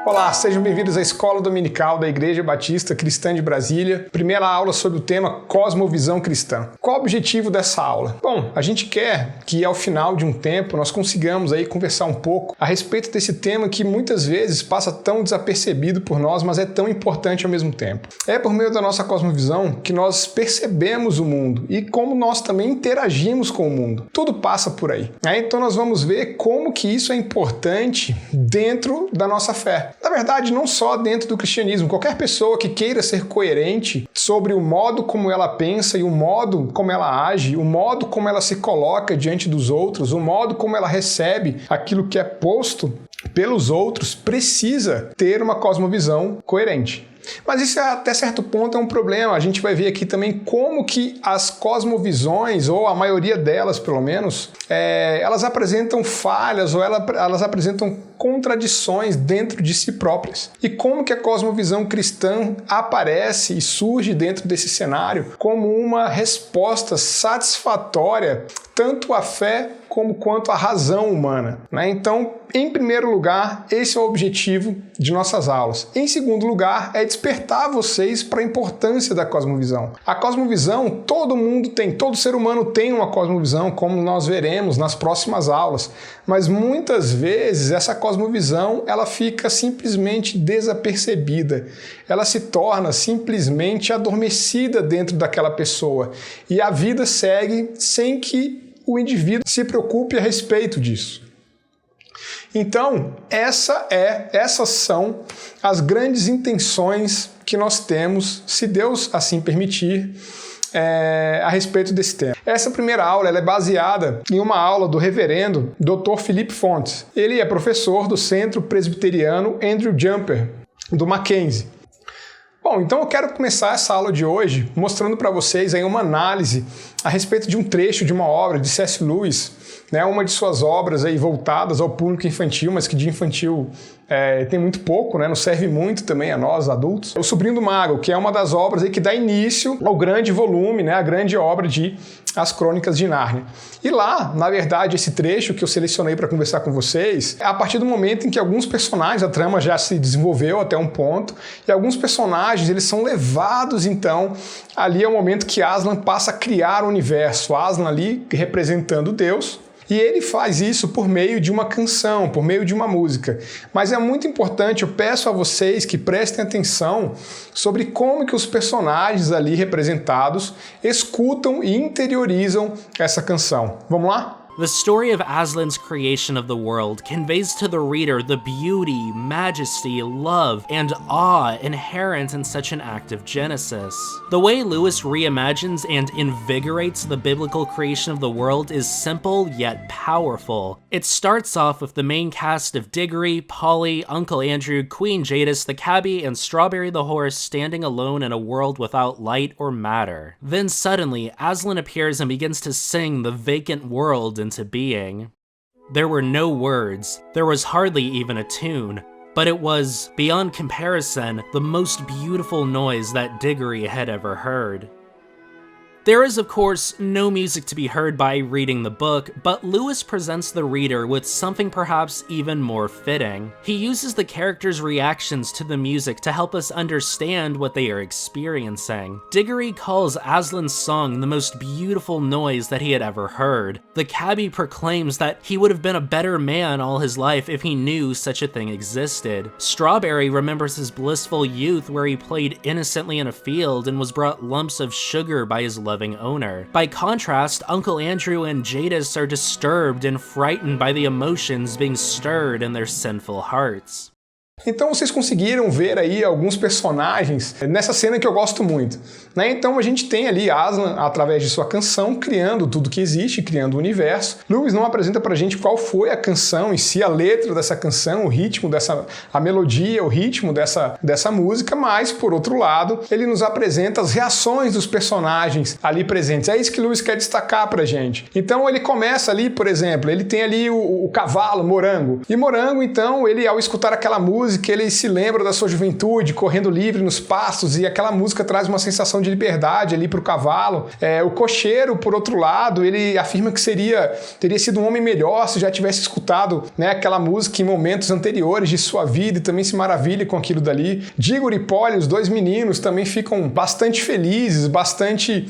Olá, sejam bem-vindos à Escola Dominical da Igreja Batista Cristã de Brasília. Primeira aula sobre o tema Cosmovisão Cristã. Qual o objetivo dessa aula? Bom, a gente quer que ao final de um tempo nós consigamos aí conversar um pouco a respeito desse tema que muitas vezes passa tão desapercebido por nós, mas é tão importante ao mesmo tempo. É por meio da nossa cosmovisão que nós percebemos o mundo e como nós também interagimos com o mundo. Tudo passa por aí. Então nós vamos ver como que isso é importante dentro da nossa fé. Na verdade, não só dentro do cristianismo. Qualquer pessoa que queira ser coerente sobre o modo como ela pensa e o modo como ela age, o modo como ela se coloca diante dos outros, o modo como ela recebe aquilo que é posto pelos outros, precisa ter uma cosmovisão coerente. Mas isso até certo ponto é um problema. A gente vai ver aqui também como que as cosmovisões, ou a maioria delas pelo menos, elas apresentam falhas ou elas apresentam contradições dentro de si próprias. E como que a cosmovisão cristã aparece e surge dentro desse cenário como uma resposta satisfatória tanto à fé quanto à razão humana, né? Então, em primeiro lugar, esse é o objetivo de nossas aulas. Em segundo lugar, é despertar vocês para a importância da cosmovisão. A cosmovisão, todo mundo tem, todo ser humano tem uma cosmovisão, como nós veremos nas próximas aulas, mas muitas vezes essa cosmovisão ela fica simplesmente desapercebida, ela se torna simplesmente adormecida dentro daquela pessoa e a vida segue sem que o indivíduo se preocupe a respeito disso. Então, essas são as grandes intenções que nós temos, se Deus assim permitir, a respeito desse tema. Essa primeira aula ela é baseada em uma aula do reverendo Dr. Felipe Fontes. Ele é professor do Centro Presbiteriano Andrew Jumper, do Mackenzie. Bom, então eu quero começar essa aula de hoje mostrando para vocês aí uma análise a respeito de um trecho de uma obra de C.S. Lewis, né, uma de suas obras aí voltadas ao público infantil, mas que de infantil tem muito pouco, né, não serve muito também a nós adultos. O Sobrinho do Mago, que é uma das obras aí que dá início ao grande volume, né, a grande obra de As Crônicas de Nárnia. E lá, na verdade, esse trecho que eu selecionei para conversar com vocês, é a partir do momento em que alguns personagens, a trama já se desenvolveu até um ponto, e alguns personagens eles são levados, então, ali é o momento que Aslan passa a criar o universo. Aslan ali representando Deus, e ele faz isso por meio de uma canção, por meio de uma música. Mas é muito importante, eu peço a vocês que prestem atenção sobre como que os personagens ali representados escutam e interiorizam essa canção. Vamos lá? The story of Aslan's creation of the world conveys to the reader the beauty, majesty, love, and awe inherent in such an act of Genesis. The way Lewis reimagines and invigorates the biblical creation of the world is simple yet powerful. It starts off with the main cast of Diggory, Polly, Uncle Andrew, Queen Jadis, the cabbie, and Strawberry the horse standing alone in a world without light or matter. Then suddenly, Aslan appears and begins to sing the vacant world into being. There were no words, there was hardly even a tune, but it was, beyond comparison, the most beautiful noise that Diggory had ever heard. There is, of course, no music to be heard by reading the book, but Lewis presents the reader with something perhaps even more fitting. He uses the characters' reactions to the music to help us understand what they are experiencing. Diggory calls Aslan's song the most beautiful noise that he had ever heard. The cabbie proclaims that he would have been a better man all his life if he knew such a thing existed. Strawberry remembers his blissful youth where he played innocently in a field and was brought lumps of sugar by his loving owner. By contrast, Uncle Andrew and Jadis are disturbed and frightened by the emotions being stirred in their sinful hearts. Então vocês conseguiram ver aí alguns personagens nessa cena que eu gosto muito, né? Então a gente tem ali Aslan, através de sua canção, criando tudo que existe, criando o universo. Lewis não apresenta pra gente qual foi a canção em si, a letra dessa canção, o ritmo a melodia, o ritmo dessa música, mas, por outro lado, ele nos apresenta as reações dos personagens ali presentes. É isso que Lewis quer destacar pra gente. Então ele começa ali, por exemplo, ele tem ali o cavalo, Morango. E Morango, então, ele ao escutar aquela música, música ele se lembra da sua juventude, correndo livre nos pastos, e aquela música traz uma sensação de liberdade ali para o cavalo. O cocheiro, por outro lado, ele afirma que teria sido um homem melhor se já tivesse escutado, né, aquela música em momentos anteriores de sua vida, e também se maravilha com aquilo dali. Diggory e Polly, os dois meninos, também ficam bastante felizes, bastante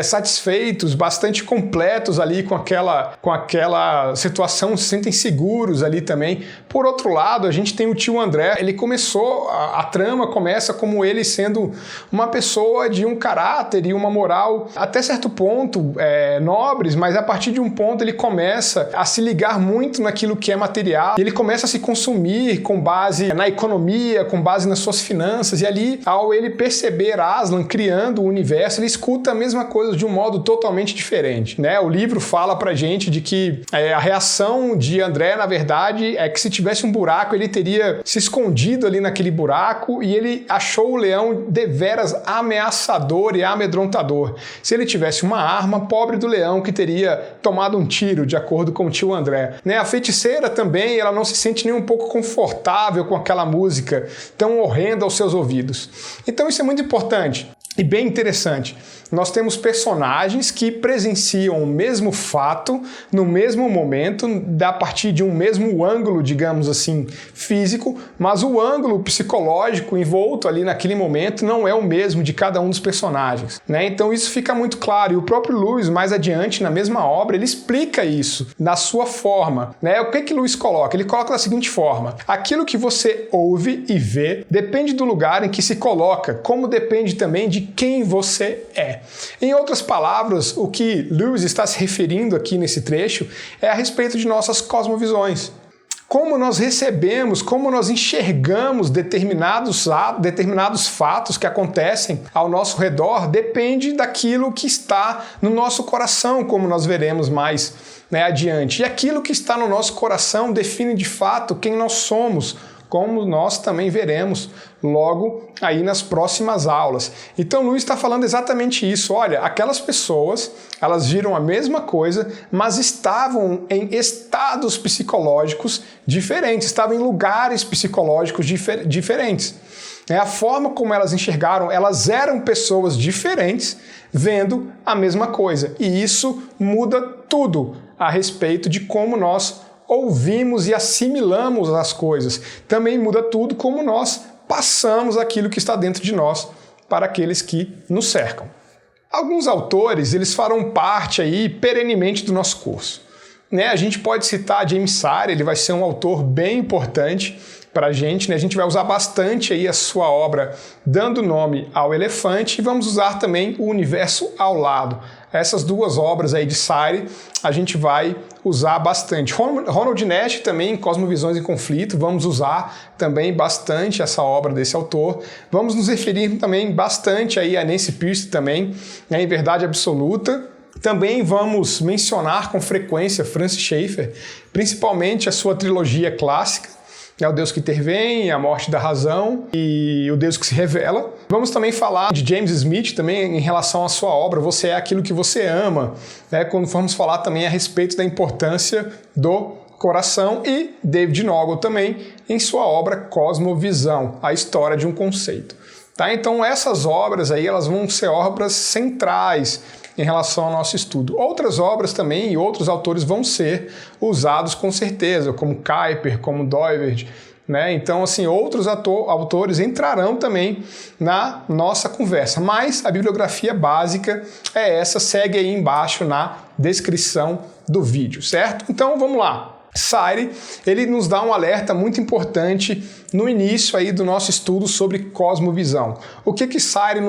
satisfeitos, bastante completos ali com aquela situação, se sentem seguros ali também. Por outro lado, a gente tem o tio André. Ele começou, a trama começa como ele sendo uma pessoa de um caráter e uma moral até certo ponto nobres, mas a partir de um ponto ele começa a se ligar muito naquilo que é material, e ele começa a se consumir com base na economia, com base nas suas finanças, e ali, ao ele perceber Aslan criando o universo, ele escuta a mesma coisa de um modo totalmente diferente, né? O livro fala pra gente de que a reação de André, na verdade, é que se tivesse um buraco, ele teria se escondido ali naquele buraco, e ele achou o leão deveras ameaçador e amedrontador. Se ele tivesse uma arma, pobre do leão que teria tomado um tiro, de acordo com o tio André. Né? A feiticeira também, ela não se sente nem um pouco confortável com aquela música tão horrenda aos seus ouvidos. Então isso é muito importante e bem interessante. Nós temos personagens que presenciam o mesmo fato no mesmo momento, a partir de um mesmo ângulo, digamos assim, físico, mas o ângulo psicológico envolto ali naquele momento não é o mesmo de cada um dos personagens, né? Então isso fica muito claro, e o próprio Lewis, mais adiante, na mesma obra, ele explica isso na sua forma, né? O que Lewis coloca? Ele coloca da seguinte forma: aquilo que você ouve e vê depende do lugar em que se coloca, como depende também de quem você é. Em outras palavras, o que Lewis está se referindo aqui nesse trecho é a respeito de nossas cosmovisões. Como nós recebemos, como nós enxergamos determinados fatos que acontecem ao nosso redor, depende daquilo que está no nosso coração, como nós veremos mais adiante. E aquilo que está no nosso coração define de fato quem nós somos, como nós também veremos logo aí nas próximas aulas. Então Lewis está falando exatamente isso. Olha, aquelas pessoas, elas viram a mesma coisa, mas estavam em estados psicológicos diferentes, estavam em lugares psicológicos diferentes. A forma como elas enxergaram, elas eram pessoas diferentes vendo a mesma coisa. E isso muda tudo a respeito de como nós ouvimos e assimilamos as coisas. Também muda tudo como nós passamos aquilo que está dentro de nós para aqueles que nos cercam. Alguns autores, eles farão parte aí perenemente do nosso curso. A gente pode citar James Sire, ele vai ser um autor bem importante para a gente. A gente vai usar bastante aí a sua obra dando nome ao elefante, e vamos usar também o Universo ao Lado. Essas duas obras aí de Sire a gente vai usar bastante. Ronald Nash também, Cosmovisões em Conflito, vamos usar também bastante essa obra desse autor. Vamos nos referir também bastante aí a Nancy Pearcey também, em Verdade Absoluta. Também vamos mencionar com frequência Francis Schaeffer, principalmente a sua trilogia clássica, O Deus que Intervém, A Morte da Razão e O Deus que se Revela. Vamos também falar de James Smith também em relação à sua obra Você é Aquilo que Você Ama, quando formos falar também a respeito da importância do coração, e David Noggle também em sua obra Cosmovisão, a história de um conceito. Então essas obras aí, elas vão ser obras centrais em relação ao nosso estudo. Outras obras também e outros autores vão ser usados com certeza, como Kuyper, como Doivert, Então, assim, outros autores entrarão também na nossa conversa, mas a bibliografia básica é essa, segue aí embaixo na descrição do vídeo, certo? Então, vamos lá. Sire, ele nos dá um alerta muito importante no início aí do nosso estudo sobre cosmovisão. A que Sire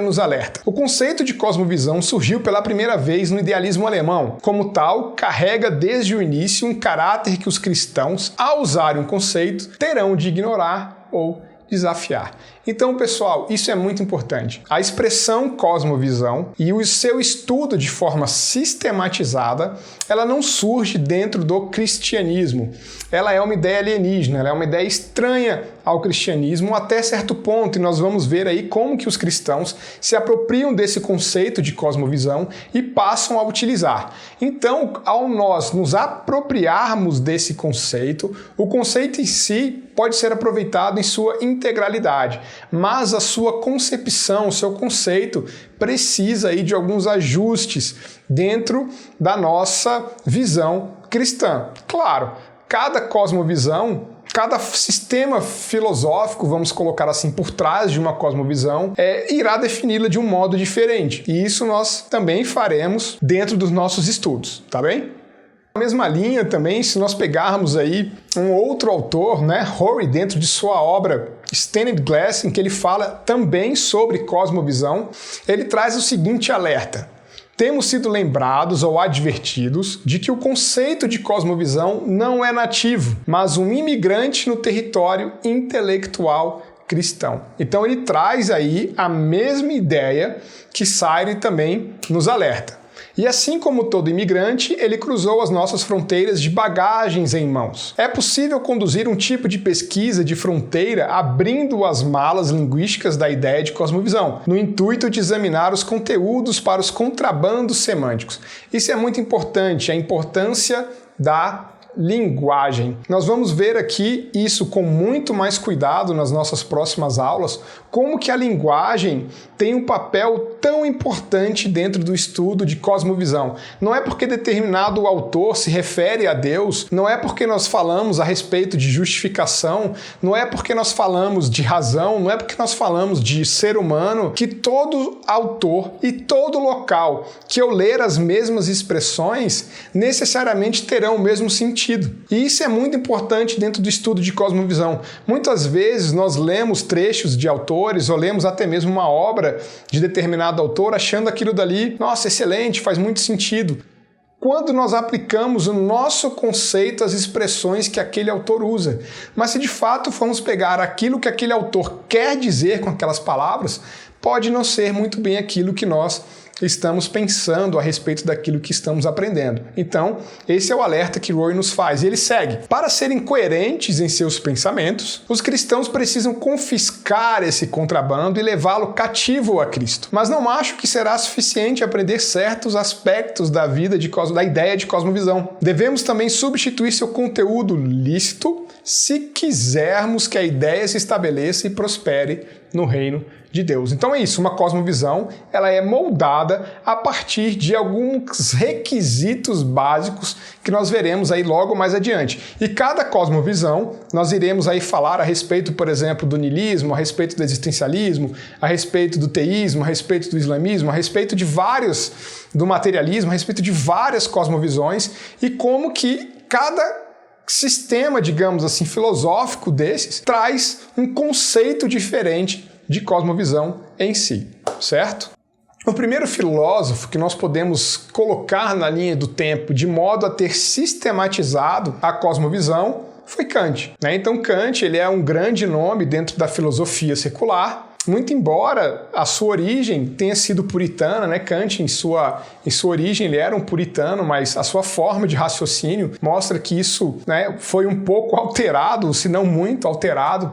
nos alerta? O conceito de cosmovisão surgiu pela primeira vez no idealismo alemão. Como tal, carrega desde o início um caráter que os cristãos, ao usarem um conceito, terão de ignorar ou desafiar. Então, pessoal, isso é muito importante. A expressão cosmovisão e o seu estudo de forma sistematizada, ela não surge dentro do cristianismo. Ela é uma ideia alienígena, ela é uma ideia estranha ao cristianismo até certo ponto, e nós vamos ver aí como que os cristãos se apropriam desse conceito de cosmovisão e passam a utilizar. Então, ao nós nos apropriarmos desse conceito, o conceito em si pode ser aproveitado em sua integralidade, mas a sua concepção, o seu conceito precisa aí de alguns ajustes dentro da nossa visão cristã. Claro, cada cosmovisão, cada sistema filosófico, vamos colocar assim, por trás de uma cosmovisão, irá defini-la de um modo diferente. E isso nós também faremos dentro dos nossos estudos, tá bem? Na mesma linha também, se nós pegarmos aí um outro autor, Horry, dentro de sua obra Stained Glass, em que ele fala também sobre cosmovisão, ele traz o seguinte alerta: temos sido lembrados ou advertidos de que o conceito de cosmovisão não é nativo, mas um imigrante no território intelectual cristão. Então ele traz aí a mesma ideia que Sayre também nos alerta. E assim como todo imigrante, ele cruzou as nossas fronteiras de bagagens em mãos. É possível conduzir um tipo de pesquisa de fronteira abrindo as malas linguísticas da ideia de cosmovisão, no intuito de examinar os conteúdos para os contrabandos semânticos. Isso é muito importante, a importância da linguagem. Nós vamos ver aqui isso com muito mais cuidado nas nossas próximas aulas, como que a linguagem tem um papel tão importante dentro do estudo de cosmovisão. Não é porque determinado autor se refere a Deus, não é porque nós falamos a respeito de justificação, não é porque nós falamos de razão, não é porque nós falamos de ser humano, que todo autor e todo local que eu ler as mesmas expressões necessariamente terão o mesmo sentido. E isso é muito importante dentro do estudo de cosmovisão. Muitas vezes nós lemos trechos de autores ou lemos até mesmo uma obra de determinado autor achando aquilo dali, nossa, excelente, faz muito sentido. Quando nós aplicamos o nosso conceito às expressões que aquele autor usa. Mas se de fato formos pegar aquilo que aquele autor quer dizer com aquelas palavras, pode não ser muito bem aquilo que nós estamos pensando a respeito daquilo que estamos aprendendo. Então, esse é o alerta que Roy nos faz. E ele segue: para serem coerentes em seus pensamentos, os cristãos precisam confiscar esse contrabando e levá-lo cativo a Cristo. Mas não acho que será suficiente aprender certos aspectos da vida da ideia de cosmovisão. Devemos também substituir seu conteúdo lícito se quisermos que a ideia se estabeleça e prospere no reino de Deus. Então é isso, uma cosmovisão, ela é moldada a partir de alguns requisitos básicos que nós veremos aí logo mais adiante. E cada cosmovisão, nós iremos aí falar a respeito, por exemplo, do niilismo, a respeito do existencialismo, a respeito do teísmo, a respeito do islamismo, a respeito de do materialismo, a respeito de várias cosmovisões e como que cada sistema, digamos assim, filosófico desses traz um conceito diferente de cosmovisão em si, certo? O primeiro filósofo que nós podemos colocar na linha do tempo de modo a ter sistematizado a cosmovisão foi Kant, Então Kant ele é um grande nome dentro da filosofia secular. Muito embora a sua origem tenha sido puritana, Kant em sua origem ele era um puritano, mas a sua forma de raciocínio mostra que isso foi um pouco alterado, se não muito alterado,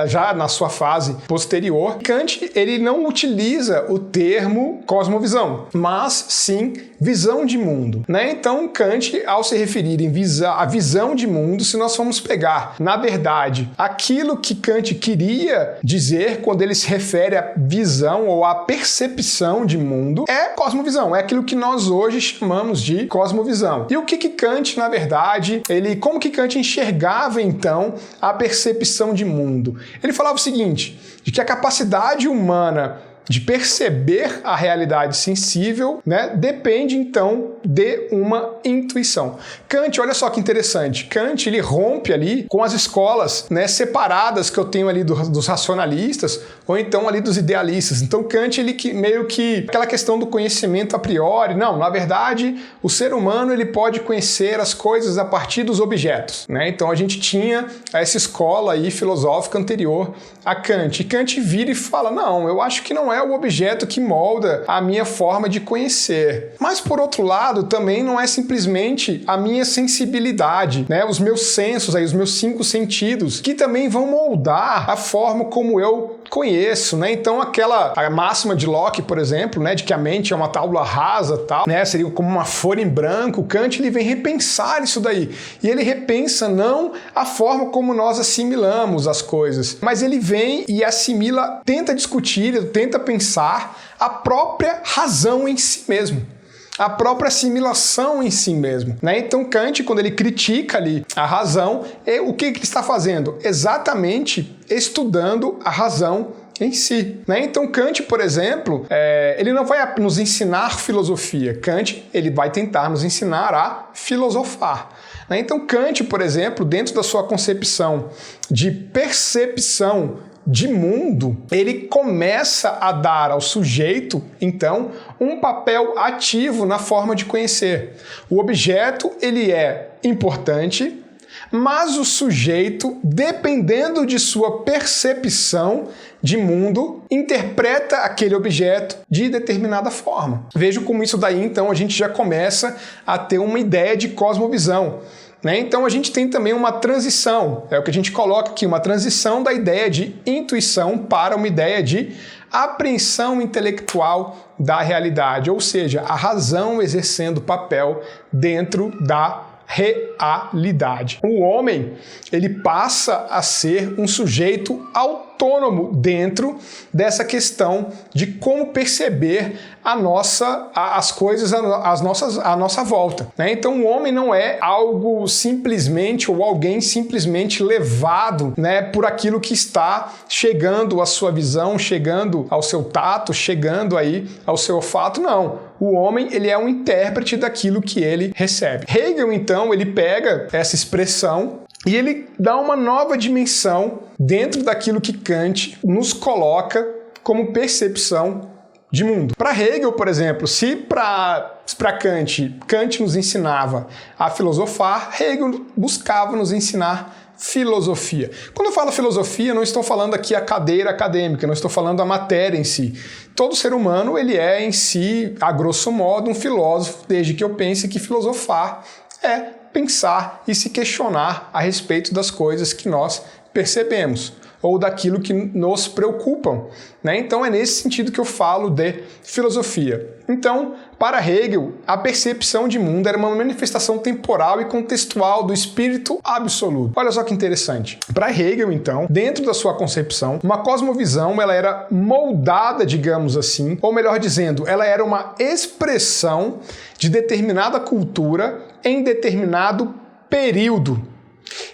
já na sua fase posterior. Kant ele não utiliza o termo cosmovisão, mas sim visão de mundo. Então Kant, ao se referir a visão de mundo, se nós formos pegar, na verdade, aquilo que Kant queria dizer quando ele se refere à visão ou à percepção de mundo, é cosmovisão, é aquilo que nós hoje chamamos de cosmovisão. E o que Kant, na verdade, como que Kant enxergava então a percepção de mundo? Ele falava o seguinte, de que a capacidade humana de perceber a realidade sensível, né, depende então de uma intuição. Kant, olha só que interessante, Kant ele rompe ali com as escolas, né, separadas que eu tenho ali dos racionalistas ou então ali dos idealistas. Então Kant ele meio que aquela questão do conhecimento a priori, não, na verdade o ser humano ele pode conhecer as coisas a partir dos objetos, né? Então a gente tinha essa escola aí filosófica anterior a Kant. E Kant vira e fala, não, eu acho que não é o objeto que molda a minha forma de conhecer. Mas por outro lado, também não é simplesmente a minha sensibilidade, né? Os meus sensos aí, os meus 5 sentidos, que também vão moldar a forma como eu conheço, né? Então a máxima de Locke, por exemplo, né, de que a mente é uma tábua rasa, tal, né, seria como uma folha em branco. Kant ele vem repensar isso daí. E ele repensa não a forma como nós assimilamos as coisas, mas ele vem e assimila, tenta discutir, tenta pensar a própria razão em si mesmo. A própria assimilação em si mesmo, né? Então Kant, quando ele critica ali a razão, o que ele está fazendo? Exatamente estudando a razão em si, né? Então Kant, por exemplo, ele não vai nos ensinar filosofia. Kant, ele vai tentar nos ensinar a filosofar. Né? Então Kant, por exemplo, dentro da sua concepção de percepção de mundo, ele começa a dar ao sujeito, então, um papel ativo na forma de conhecer. O objeto, ele é importante, mas o sujeito, dependendo de sua percepção de mundo, interpreta aquele objeto de determinada forma. Veja como isso daí, então, a gente já começa a ter uma ideia de cosmovisão. Né? Então a gente tem também uma transição, é o que a gente coloca aqui, uma transição da ideia de intuição para uma ideia de apreensão intelectual da realidade, ou seja, a razão exercendo papel dentro da realidade. O homem, ele passa a ser um sujeito autônomo dentro dessa questão de como perceber as coisas à nossa volta, né? Então o homem não é algo simplesmente ou alguém simplesmente levado, né, por aquilo que está chegando à sua visão, chegando ao seu tato, chegando aí ao seu olfato, não. O homem, ele é um intérprete daquilo que ele recebe. Hegel, então, ele pega essa expressão e ele dá uma nova dimensão dentro daquilo que Kant nos coloca como percepção de mundo. Para Hegel, por exemplo, se para Kant nos ensinava a filosofar, Hegel buscava nos ensinar filosofia. Quando eu falo filosofia, não estou falando aqui a cadeira acadêmica, não estou falando a matéria em si. Todo ser humano, ele é em si, a grosso modo, um filósofo, desde que eu pense que filosofar é pensar e se questionar a respeito das coisas que nós percebemos ou daquilo que nos preocupam, né? Então é nesse sentido que eu falo de filosofia. Então, para Hegel, a percepção de mundo era uma manifestação temporal e contextual do espírito absoluto. Olha só que interessante. Para Hegel, então, dentro da sua concepção, uma cosmovisão ela era moldada, digamos assim, ou melhor dizendo, ela era uma expressão de determinada cultura em determinado período.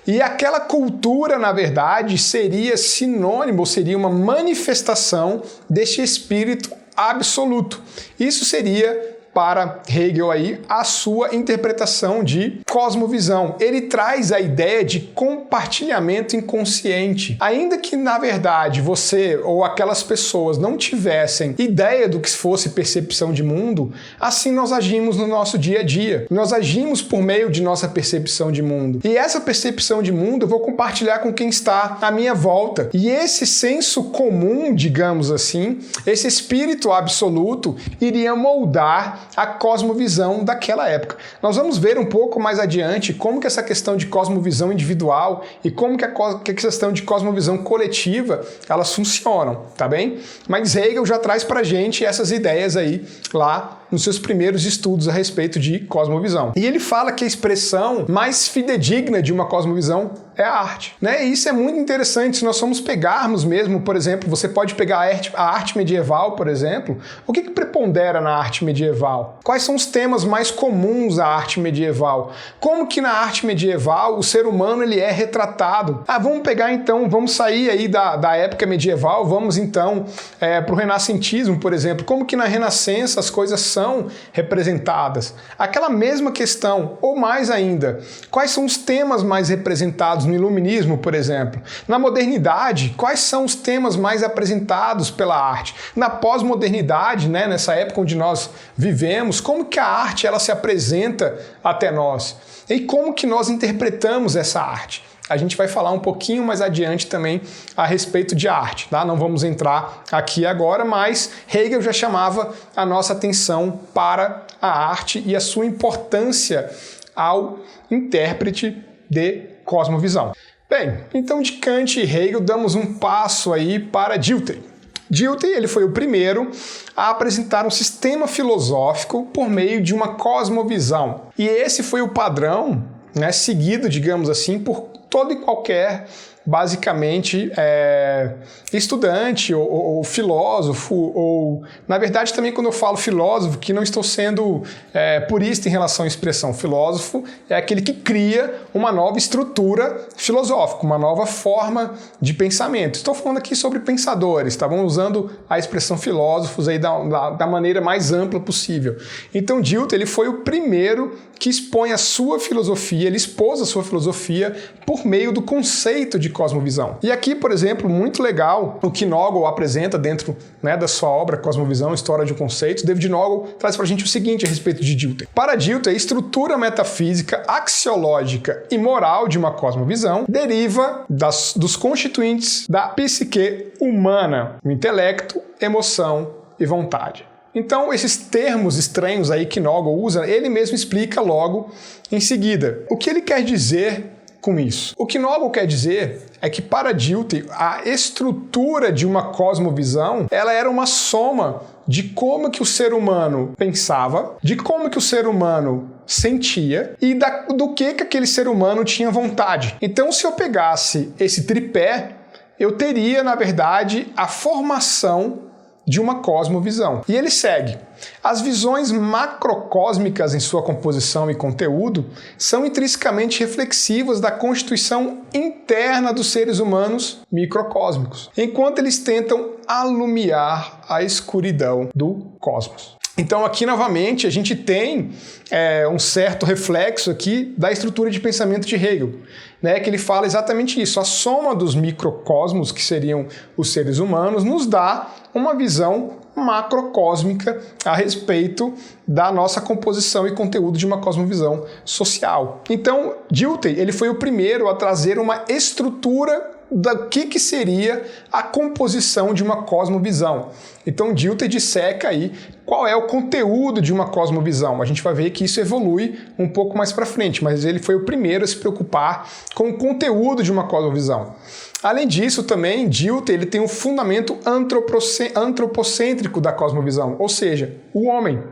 E aquela cultura, na verdade, seria sinônimo, seria uma manifestação deste espírito absoluto. Isso seria, para Hegel aí, a sua interpretação de cosmovisão. Ele traz a ideia de compartilhamento inconsciente. Ainda que, na verdade, você ou aquelas pessoas não tivessem ideia do que fosse percepção de mundo, assim nós agimos no nosso dia a dia. Nós agimos por meio de nossa percepção de mundo. E essa percepção de mundo eu vou compartilhar com quem está à minha volta. E esse senso comum, digamos assim, esse espírito absoluto, iria moldar a cosmovisão daquela época. Nós vamos ver um pouco mais adiante como que essa questão de cosmovisão individual e como que a questão de cosmovisão coletiva, elas funcionam, tá bem? Mas Hegel já traz pra gente essas ideias aí lá nos seus primeiros estudos a respeito de cosmovisão. E ele fala que a expressão mais fidedigna de uma cosmovisão é a arte, né? E isso é muito interessante se nós formos pegarmos mesmo, por exemplo, você pode pegar a arte medieval, por exemplo. O que prepondera na arte medieval? Quais são os temas mais comuns à arte medieval? Como que na arte medieval o ser humano ele é retratado? Vamos pegar então, vamos sair aí da época medieval, vamos então para o renascentismo, por exemplo. Como que na Renascença as coisas são representadas? Aquela mesma questão, ou mais ainda, quais são os temas mais representados no iluminismo, por exemplo? Na modernidade, quais são os temas mais apresentados pela arte? Na pós-modernidade, né, nessa época onde nós vivemos, como que a arte ela se apresenta até nós? E como que nós interpretamos essa arte? A gente vai falar um pouquinho mais adiante também a respeito de arte, tá? Não vamos entrar aqui agora, mas Hegel já chamava a nossa atenção para a arte e a sua importância ao intérprete de cosmovisão. Bem, então de Kant e Hegel damos um passo aí para Dilthey. Dilthey ele foi o primeiro a apresentar um sistema filosófico por meio de uma cosmovisão. E esse foi o padrão, né, seguido, digamos assim, por todo e qualquer, basicamente, estudante ou filósofo, ou, na verdade, também quando eu falo filósofo, que não estou sendo purista em relação à expressão. Filósofo é aquele que cria uma nova estrutura filosófica, uma nova forma de pensamento. Estou falando aqui sobre pensadores, tá? Vamos usando a expressão filósofos aí da maneira mais ampla possível. Então, Dilthey, ele foi o primeiro que expõe a sua filosofia, ele expôs a sua filosofia por meio do conceito de cosmovisão. E aqui, por exemplo, muito legal o que Nagel apresenta dentro, né, da sua obra Cosmovisão, História de um Conceito. David Nagel traz pra gente o seguinte a respeito de Dilthey. Para Dilthey, a estrutura metafísica, axiológica e moral de uma cosmovisão deriva dos constituintes da psique humana, o intelecto, emoção e vontade. Então, esses termos estranhos aí que Nagel usa, ele mesmo explica logo em seguida. O que ele quer dizer com isso? O que Nagel quer dizer é que para Dilthey, a estrutura de uma cosmovisão, ela era uma soma de como que o ser humano pensava, de como que o ser humano sentia e do que aquele ser humano tinha vontade. Então, se eu pegasse esse tripé, eu teria, na verdade, a formação de uma cosmovisão. E ele segue. As visões macrocósmicas em sua composição e conteúdo são intrinsecamente reflexivas da constituição interna dos seres humanos microcósmicos, enquanto eles tentam alumiar a escuridão do cosmos. Então aqui novamente a gente tem um certo reflexo aqui da estrutura de pensamento de Hegel, né, que ele fala exatamente isso. A soma dos microcosmos, que seriam os seres humanos, nos dá uma visão macrocósmica a respeito da nossa composição e conteúdo de uma cosmovisão social. Então, Dilthey, ele foi o primeiro a trazer uma estrutura do que seria a composição de uma cosmovisão. Então, Dilthey disseca aí qual é o conteúdo de uma cosmovisão. A gente vai ver que isso evolui um pouco mais para frente, mas ele foi o primeiro a se preocupar com o conteúdo de uma cosmovisão. Além disso, também, Dilthey ele tem um fundamento antropocêntrico da cosmovisão, ou seja, o homem.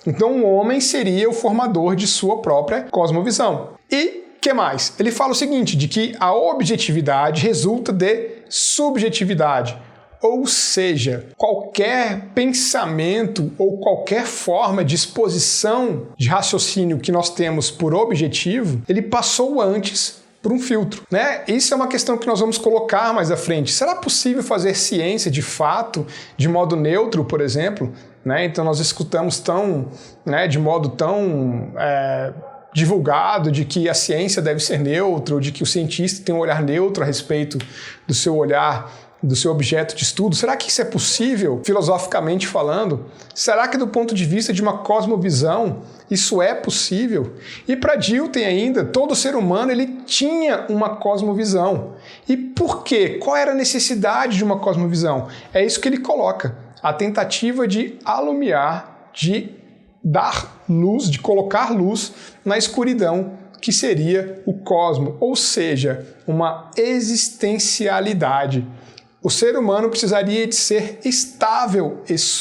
Então, o homem seria o formador de sua própria cosmovisão. E que mais? Ele fala o seguinte, de que a objetividade resulta de subjetividade. Ou seja, qualquer pensamento ou qualquer forma de exposição de raciocínio que nós temos por objetivo, ele passou antes por um filtro, né? Isso é uma questão que nós vamos colocar mais à frente. Será possível fazer ciência de fato de modo neutro, por exemplo? Né? Então nós escutamos de modo tão divulgado de que a ciência deve ser neutra, ou de que o cientista tem um olhar neutro a respeito do seu olhar, do seu objeto de estudo. Será que isso é possível, filosoficamente falando? Será que do ponto de vista de uma cosmovisão isso é possível? E para Dilthey ainda, todo ser humano ele tinha uma cosmovisão. E por quê? Qual era a necessidade de uma cosmovisão? É isso que ele coloca. A tentativa de alumiar, de dar luz, de colocar luz na escuridão que seria o cosmo, ou seja, uma existencialidade O ser humano precisaria de ser estável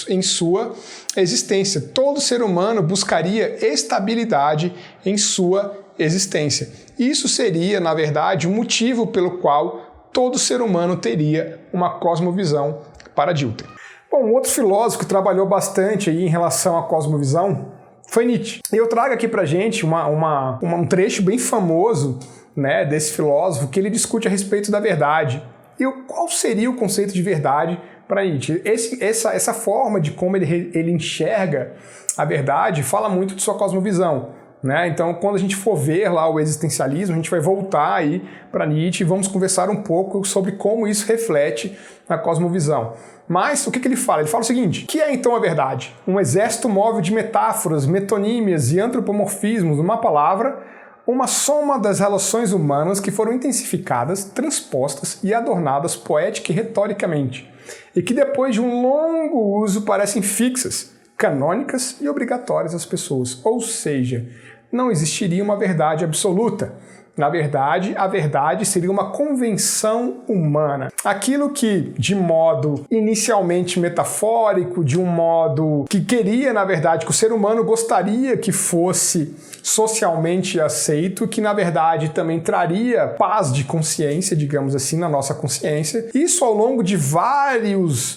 em sua existência. Todo ser humano buscaria estabilidade em sua existência. Isso seria, na verdade, o motivo pelo qual todo ser humano teria uma cosmovisão para Dilthey. Bom, um outro filósofo que trabalhou bastante aí em relação à cosmovisão foi Nietzsche. E eu trago aqui pra gente um trecho bem famoso, né, desse filósofo, que ele discute a respeito da verdade. E qual seria o conceito de verdade para Nietzsche? Essa forma de como ele enxerga a verdade fala muito de sua cosmovisão, né? Então, quando a gente for ver lá o existencialismo, a gente vai voltar aí para Nietzsche e vamos conversar um pouco sobre como isso reflete na cosmovisão. Mas o que ele fala? Ele fala o seguinte: que é então a verdade? Um exército móvel de metáforas, metonímias e antropomorfismos, uma palavra, uma soma das relações humanas que foram intensificadas, transpostas e adornadas poética e retoricamente, e que depois de um longo uso parecem fixas, canônicas e obrigatórias às pessoas. Ou seja, não existiria uma verdade absoluta. Na verdade, a verdade seria uma convenção humana. Aquilo que, de modo inicialmente metafórico, de um modo que queria, na verdade, que o ser humano gostaria que fosse socialmente aceito, que, na verdade, também traria paz de consciência, digamos assim, na nossa consciência. Isso ao longo de vários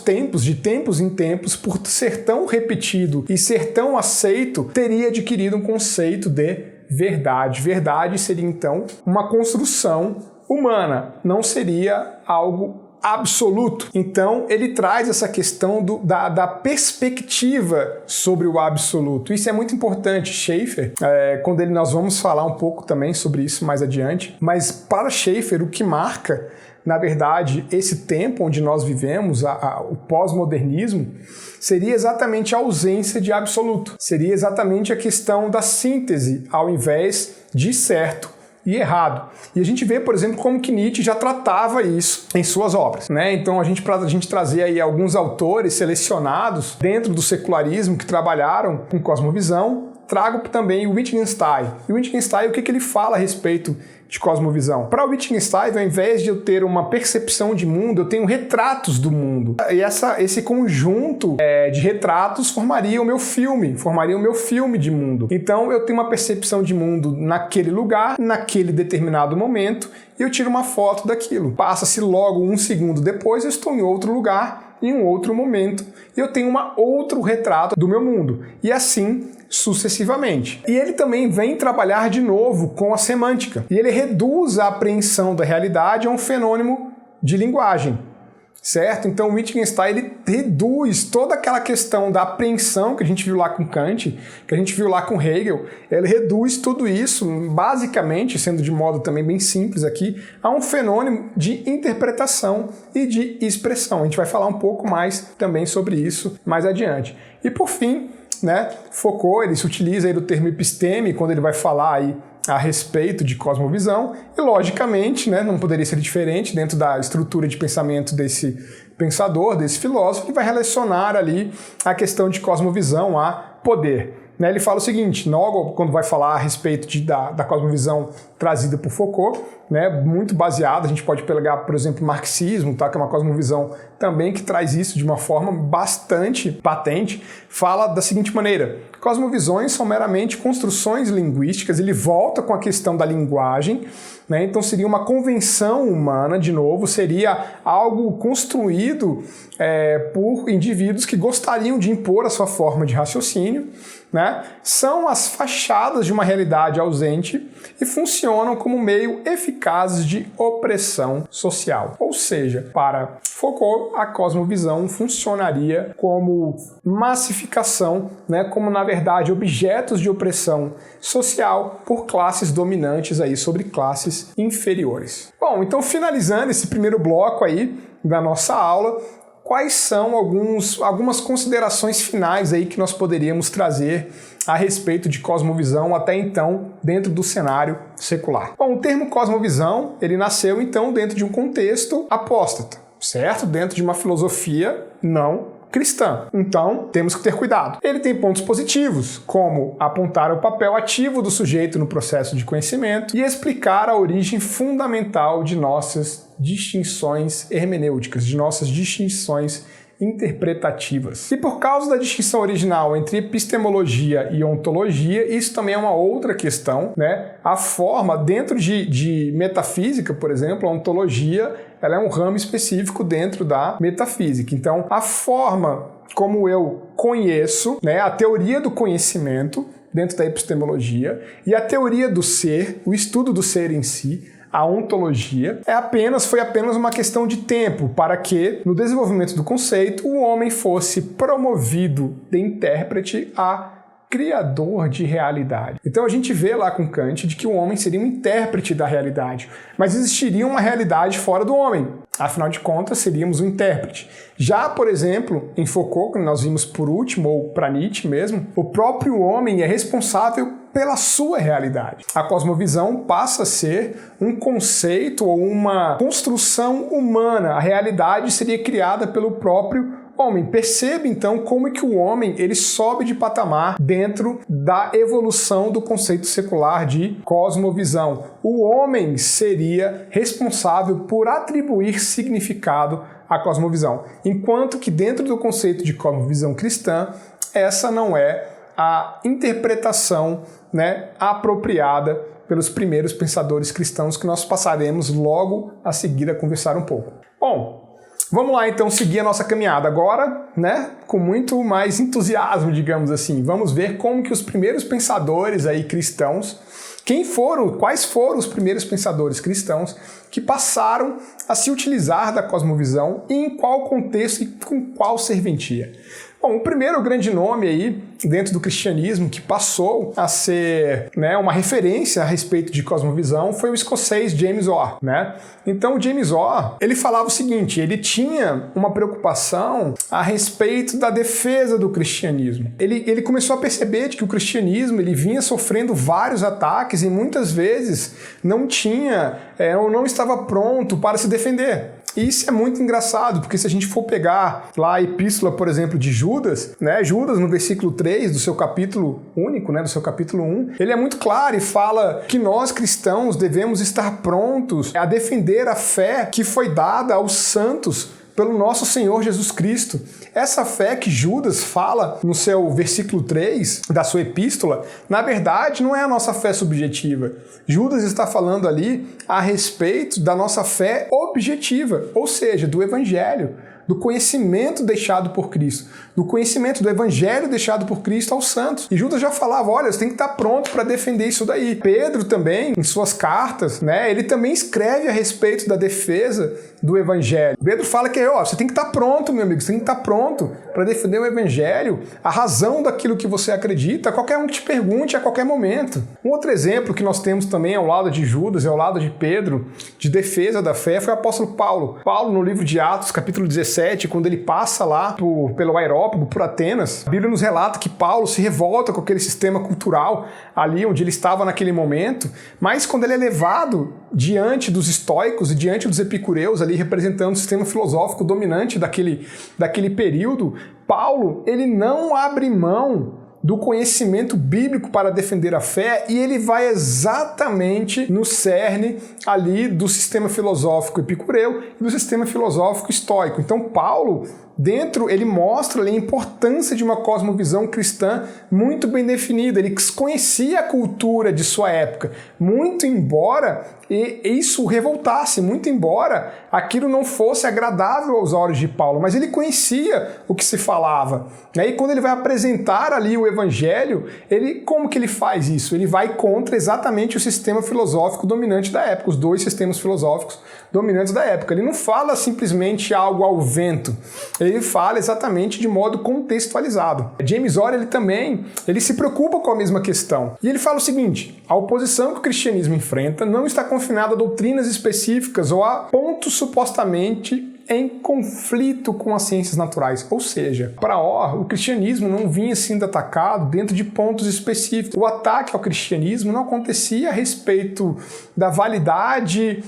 tempos, de tempos em tempos, por ser tão repetido e ser tão aceito, teria adquirido um conceito de verdade. Verdade seria, então, uma construção humana, não seria algo absoluto. Então, ele traz essa questão da perspectiva sobre o absoluto. Isso é muito importante. Schaeffer, nós vamos falar um pouco também sobre isso mais adiante, mas para Schaeffer, o que marca, na verdade, esse tempo onde nós vivemos, o pós-modernismo, seria exatamente a ausência de absoluto. Seria exatamente a questão da síntese, ao invés de certo e errado. E a gente vê, por exemplo, como que Nietzsche já tratava isso em suas obras, né? Então, a gente trazer aí alguns autores selecionados dentro do secularismo que trabalharam com cosmovisão. Trago também o Wittgenstein. E o Wittgenstein, o que ele fala a respeito de cosmovisão? Para o Wittgenstein, ao invés de eu ter uma percepção de mundo, eu tenho retratos do mundo. E esse conjunto de retratos formaria o meu filme de mundo. Então, eu tenho uma percepção de mundo naquele lugar, naquele determinado momento, e eu tiro uma foto daquilo. Passa-se logo um segundo depois, eu estou em outro lugar, em um outro momento, e eu tenho outro retrato do meu mundo. E assim sucessivamente. E ele também vem trabalhar de novo com a semântica. E ele reduz a apreensão da realidade a um fenômeno de linguagem. Certo? Então o Wittgenstein ele reduz toda aquela questão da apreensão que a gente viu lá com Kant, que a gente viu lá com Hegel, ele reduz tudo isso, basicamente, sendo de modo também bem simples aqui, a um fenômeno de interpretação e de expressão. A gente vai falar um pouco mais também sobre isso mais adiante. E por fim, né, Foucault, ele se utiliza aí do termo episteme quando ele vai falar aí a respeito de cosmovisão, e logicamente, né, não poderia ser diferente dentro da estrutura de pensamento desse pensador, desse filósofo, que vai relacionar ali a questão de cosmovisão a poder. Né, ele fala o seguinte, logo quando vai falar a respeito da cosmovisão trazida por Foucault, né, muito baseada, a gente pode pegar, por exemplo, o marxismo, tá, que é uma cosmovisão também que traz isso de uma forma bastante patente, fala da seguinte maneira: cosmovisões são meramente construções linguísticas. Ele volta com a questão da linguagem, né, então seria uma convenção humana, de novo, seria algo construído por indivíduos que gostariam de impor a sua forma de raciocínio, né, são as fachadas de uma realidade ausente e funcionam como meio eficazes de opressão social. Ou seja, para Foucault, a cosmovisão funcionaria como massificação, né, como, na verdade, objetos de opressão social por classes dominantes aí sobre classes inferiores. Bom, então finalizando esse primeiro bloco aí da nossa aula, quais são algumas considerações finais aí que nós poderíamos trazer a respeito de cosmovisão até então dentro do cenário secular? Bom, o termo cosmovisão, ele nasceu então dentro de um contexto apóstata, certo? Dentro de uma filosofia não cristã. Então, temos que ter cuidado. Ele tem pontos positivos, como apontar o papel ativo do sujeito no processo de conhecimento e explicar a origem fundamental de nossas distinções hermenêuticas, de nossas distinções interpretativas. E por causa da distinção original entre epistemologia e ontologia, isso também é uma outra questão, né? A forma, dentro de metafísica, por exemplo, a ontologia, ela é um ramo específico dentro da metafísica. Então, a forma como eu conheço, né, a teoria do conhecimento dentro da epistemologia e a teoria do ser, o estudo do ser em si, a ontologia, foi apenas uma questão de tempo para que, no desenvolvimento do conceito, o homem fosse promovido de intérprete a criador de realidade. Então a gente vê lá com Kant de que o homem seria um intérprete da realidade, mas existiria uma realidade fora do homem. Afinal de contas, seríamos um intérprete. Já, por exemplo, em Foucault, que nós vimos por último, ou para Nietzsche mesmo, o próprio homem é responsável pela sua realidade. A cosmovisão passa a ser um conceito ou uma construção humana. A realidade seria criada pelo próprio homem. Percebe então como é que o homem ele sobe de patamar dentro da evolução do conceito secular de cosmovisão. O homem seria responsável por atribuir significado à cosmovisão, enquanto que dentro do conceito de cosmovisão cristã, essa não é a interpretação, né, apropriada pelos primeiros pensadores cristãos que nós passaremos logo a seguir a conversar um pouco. Bom, vamos lá então seguir a nossa caminhada agora, né, com muito mais entusiasmo, digamos assim. Vamos ver como que os primeiros pensadores aí cristãos, quais foram os primeiros pensadores cristãos que passaram a se utilizar da cosmovisão e em qual contexto e com qual serventia. Bom, o primeiro grande nome aí dentro do cristianismo que passou a ser, né, uma referência a respeito de cosmovisão foi o escocês James Orr, né? Então, James Orr, ele falava o seguinte, ele tinha uma preocupação a respeito da defesa do cristianismo. Ele começou a perceber que o cristianismo ele vinha sofrendo vários ataques e muitas vezes não estava pronto para se defender. E isso é muito engraçado, porque se a gente for pegar lá a epístola, por exemplo, de Judas, né? Judas, no versículo 3 do seu capítulo único, né? Do seu capítulo 1, ele é muito claro e fala que nós cristãos devemos estar prontos a defender a fé que foi dada aos santos pelo nosso Senhor Jesus Cristo. Essa fé que Judas fala no seu versículo 3 da sua epístola, na verdade não é a nossa fé subjetiva. Judas está falando ali a respeito da nossa fé objetiva, ou seja, do Evangelho, do conhecimento deixado por Cristo, do conhecimento do Evangelho deixado por Cristo aos santos. E Judas já falava, olha, você tem que estar pronto para defender isso daí. Pedro também, em suas cartas, né, ele também escreve a respeito da defesa do Evangelho. Pedro fala que você tem que estar pronto, meu amigo, você tem que estar pronto para defender o Evangelho, a razão daquilo que você acredita, qualquer um que te pergunte a qualquer momento. Um outro exemplo que nós temos também ao lado de Judas e ao lado de Pedro, de defesa da fé, foi o apóstolo Paulo. Paulo, no livro de Atos, capítulo 17, quando ele passa lá pelo Aerópago, por Atenas, a Bíblia nos relata que Paulo se revolta com aquele sistema cultural ali onde ele estava naquele momento, mas quando ele é levado diante dos estoicos e diante dos epicureus, ali representando o sistema filosófico dominante daquele período, Paulo, ele não abre mão do conhecimento bíblico para defender a fé e ele vai exatamente no cerne ali do sistema filosófico epicureu e do sistema filosófico estoico. Então Paulo, ele mostra ali a importância de uma cosmovisão cristã muito bem definida. Ele conhecia a cultura de sua época, muito embora isso revoltasse, muito embora aquilo não fosse agradável aos olhos de Paulo, mas ele conhecia o que se falava. E quando ele vai apresentar ali o Evangelho, como que ele faz isso? Ele vai contra exatamente o sistema filosófico dominante da época, os dois sistemas filosóficos dominantes da época. Ele não fala simplesmente algo ao vento, ele fala exatamente de modo contextualizado. James Orr, ele se preocupa com a mesma questão. E ele fala o seguinte, a oposição que o cristianismo enfrenta não está confinada a doutrinas específicas ou a pontos supostamente em conflito com as ciências naturais. Ou seja, para Orr, o cristianismo não vinha sendo atacado dentro de pontos específicos. O ataque ao cristianismo não acontecia a respeito da validade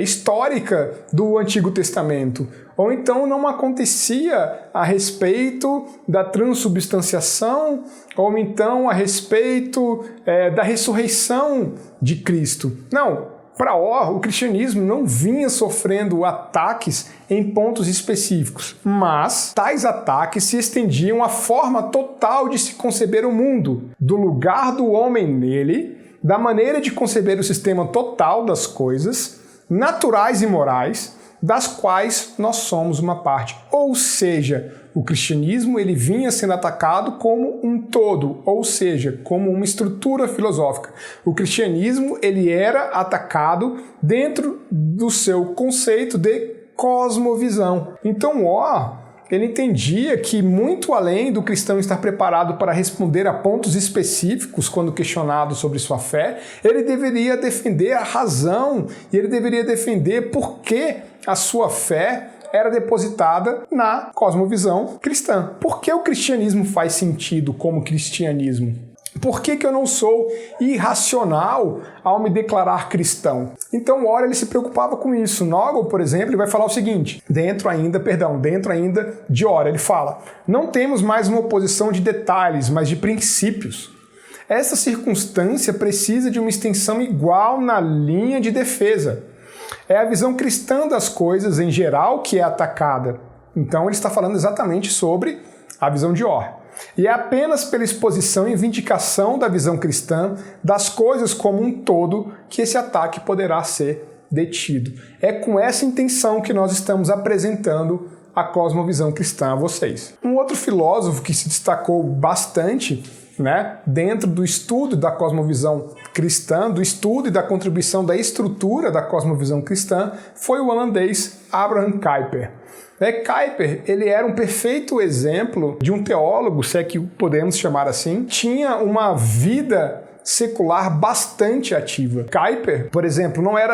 histórica do Antigo Testamento, ou então não acontecia a respeito da transubstanciação, ou então a respeito da ressurreição de Cristo. Não, Para Orr, o cristianismo não vinha sofrendo ataques em pontos específicos, mas tais ataques se estendiam à forma total de se conceber o mundo, do lugar do homem nele, da maneira de conceber o sistema total das coisas, naturais e morais, das quais nós somos uma parte. Ou seja, o cristianismo ele vinha sendo atacado como um todo, ou seja, como uma estrutura filosófica. O cristianismo ele era atacado dentro do seu conceito de cosmovisão. Então, ele entendia que, muito além do cristão estar preparado para responder a pontos específicos quando questionado sobre sua fé, ele deveria defender a razão e ele deveria defender por que a sua fé era depositada na cosmovisão cristã. Por que o cristianismo faz sentido como cristianismo? Por que eu não sou irracional ao me declarar cristão? Então, Orr ele se preocupava com isso. Nagel, por exemplo, ele vai falar o seguinte, dentro ainda de Orr, ele fala: não temos mais uma oposição de detalhes, mas de princípios. Essa circunstância precisa de uma extensão igual na linha de defesa. É a visão cristã das coisas em geral que é atacada. Então, ele está falando exatamente sobre a visão de Orr. E é apenas pela exposição e vindicação da visão cristã das coisas como um todo que esse ataque poderá ser detido. É com essa intenção que nós estamos apresentando a cosmovisão cristã a vocês. Um outro filósofo que se destacou bastante, dentro do estudo da cosmovisão cristã, do estudo e da contribuição da estrutura da cosmovisão cristã, foi o holandês Abraham Kuyper. Kuyper, ele era um perfeito exemplo de um teólogo, se é que podemos chamar assim, tinha uma vida secular bastante ativa. Kuyper, por exemplo, não era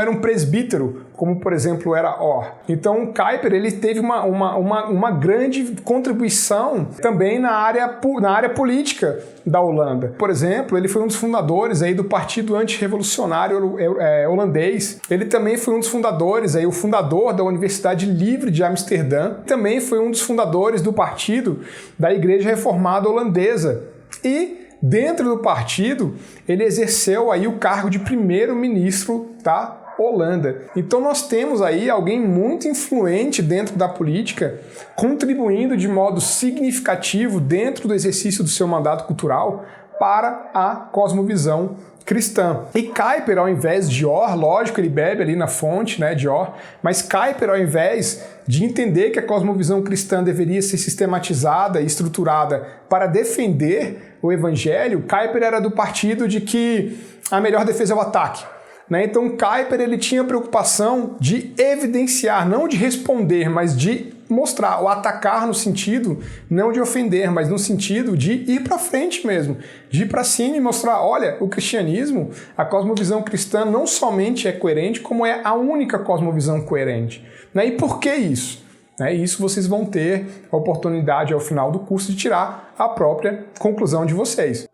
um presbítero, como, por exemplo, era Orr. Então, Kuyper, ele teve uma grande contribuição também na área política da Holanda. Por exemplo, ele foi um dos fundadores aí do Partido Antirrevolucionário holandês. Ele também foi um dos fundadores, o fundador da Universidade Livre de Amsterdã. Também foi um dos fundadores do partido da Igreja Reformada Holandesa. E dentro do partido, ele exerceu aí o cargo de primeiro-ministro da Holanda. Então nós temos aí alguém muito influente dentro da política, contribuindo de modo significativo dentro do exercício do seu mandato cultural para a cosmovisão cristã. E Kuyper, ao invés de Orr, lógico, ele bebe ali na fonte de Orr, mas Kuyper, ao invés de entender que a cosmovisão cristã deveria ser sistematizada e estruturada para defender o evangelho, Kuyper era do partido de que a melhor defesa é o ataque. Então Kuyper ele tinha a preocupação de evidenciar, não de responder, mas de mostrar, ou atacar no sentido não de ofender, mas no sentido de ir para frente mesmo, de ir para cima e mostrar, olha, o cristianismo, a cosmovisão cristã não somente é coerente, como é a única cosmovisão coerente. E por que isso? Isso vocês vão ter a oportunidade ao final do curso de tirar a própria conclusão de vocês.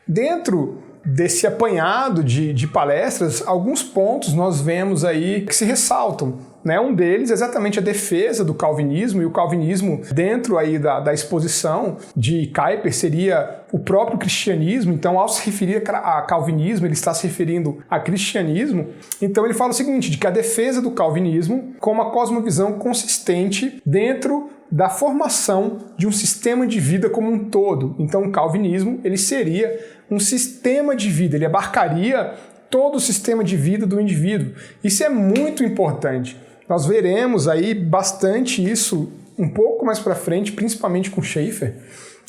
Dentro desse apanhado de palestras, alguns pontos nós vemos aí que se ressaltam. Um deles é exatamente a defesa do calvinismo, e o calvinismo dentro aí da exposição de Kuyper seria o próprio cristianismo. Então, ao se referir a calvinismo, ele está se referindo a cristianismo. Então ele fala o seguinte, de que a defesa do calvinismo como uma cosmovisão consistente dentro da formação de um sistema de vida como um todo. Então o calvinismo ele seria um sistema de vida, ele abarcaria todo o sistema de vida do indivíduo. Isso é muito importante. Nós veremos aí bastante isso um pouco mais para frente, principalmente com Schaeffer,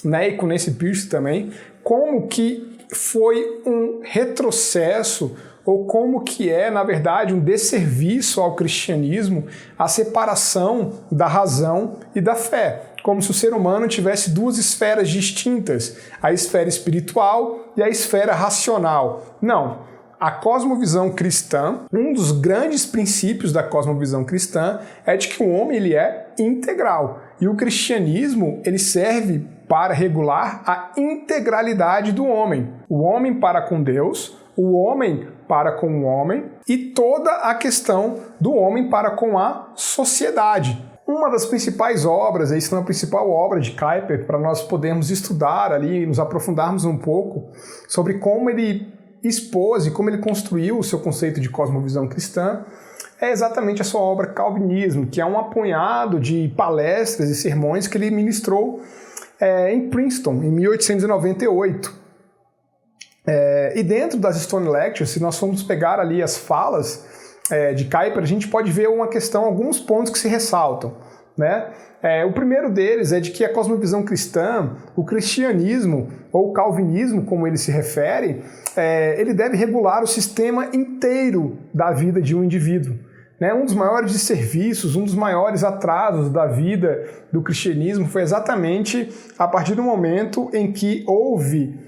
e com Nancy Pearcey também, como que foi um retrocesso ou como que é, na verdade, um desserviço ao cristianismo a separação da razão e da fé. Como se o ser humano tivesse duas esferas distintas, a esfera espiritual e a esfera racional. Não. A cosmovisão cristã, um dos grandes princípios da cosmovisão cristã é de que o homem ele é integral. E o cristianismo ele serve para regular a integralidade do homem. O homem para com Deus, o homem para com o homem e toda a questão do homem para com a sociedade. Uma das principais obras, isso é a principal obra de Kuyper, para nós podermos estudar ali, nos aprofundarmos um pouco sobre como ele expôs e como ele construiu o seu conceito de cosmovisão cristã é exatamente a sua obra Calvinismo, que é um apunhado de palestras e sermões que ele ministrou em Princeton, em 1898. E dentro das Stone Lectures, se nós formos pegar ali as falas de Kuyper, a gente pode ver alguns pontos que se ressaltam, né? O primeiro deles é de que a cosmovisão cristã, o cristianismo, ou o calvinismo, como ele se refere, ele deve regular o sistema inteiro da vida de um indivíduo. Um dos maiores desserviços, um dos maiores atrasos da vida do cristianismo foi exatamente a partir do momento em que houve